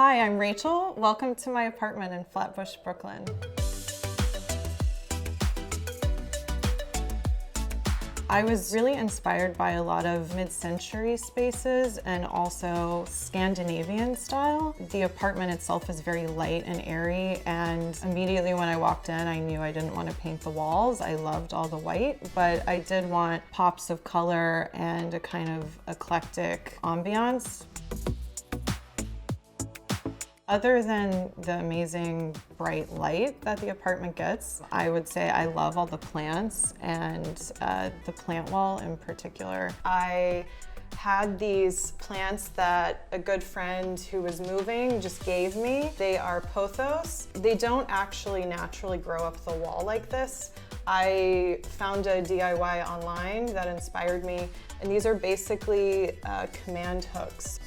Hi, I'm Rachel. Welcome to my apartment in Flatbush, Brooklyn. I was really inspired by a lot of mid-century spaces and also Scandinavian style. The apartment itself is very light and airy, and immediately when I walked in, I knew I didn't want to paint the walls. I loved all the white, but I did want pops of color and a kind of eclectic ambiance. Other than the amazing bright light that the apartment gets, I would say I love all the plants and the plant wall in particular. I had these plants that a good friend who was moving just gave me. They are pothos. They don't actually naturally grow up the wall like this. I found a DIY online that inspired me, and these are basically command hooks.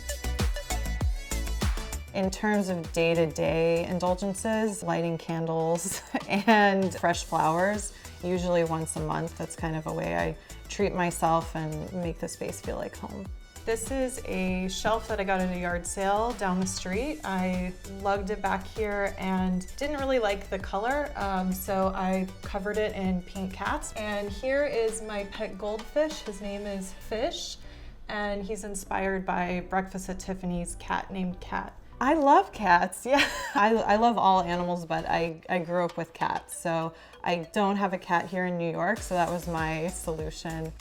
In terms of day-to-day indulgences, lighting candles and fresh flowers, usually once a month. That's kind of a way I treat myself and make the space feel like home. This is a shelf that I got at a yard sale down the street. I lugged it back here and didn't really like the color, so I covered it in pink cats. And here is my pet goldfish. His name is Fish, and he's inspired by Breakfast at Tiffany's cat named Cat. I love cats, yeah. I love all animals, but I grew up with cats, so I don't have a cat here in New York, so that was my solution.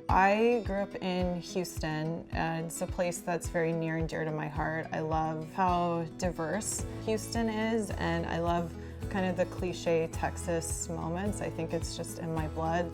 I grew up in Houston, and it's a place that's very near and dear to my heart. I love how diverse Houston is, and I love kind of the cliche Texas moments. I think it's just in my blood.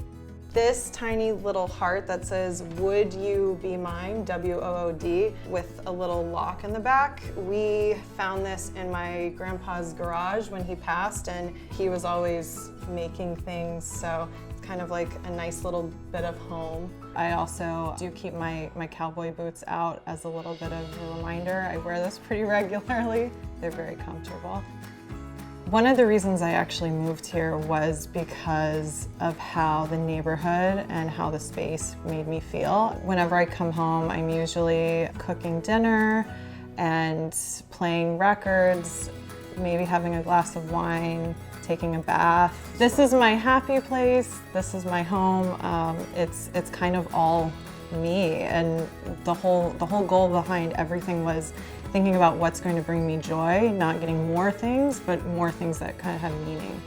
This tiny little heart that says, "Would you be mine?" W-O-O-D, with a little lock in the back. We found this in my grandpa's garage when he passed, and he was always making things, so it's kind of like a nice little bit of home. I also do keep my cowboy boots out as a little bit of a reminder. I wear those pretty regularly. They're very comfortable. One of the reasons I actually moved here was because of how the neighborhood and how the space made me feel. Whenever I come home, I'm usually cooking dinner and playing records, maybe having a glass of wine, taking a bath. This is my happy place. This is my home. It's kind of all me, and the whole goal behind everything was thinking about what's going to bring me joy, not getting more things, but more things that kind of have meaning.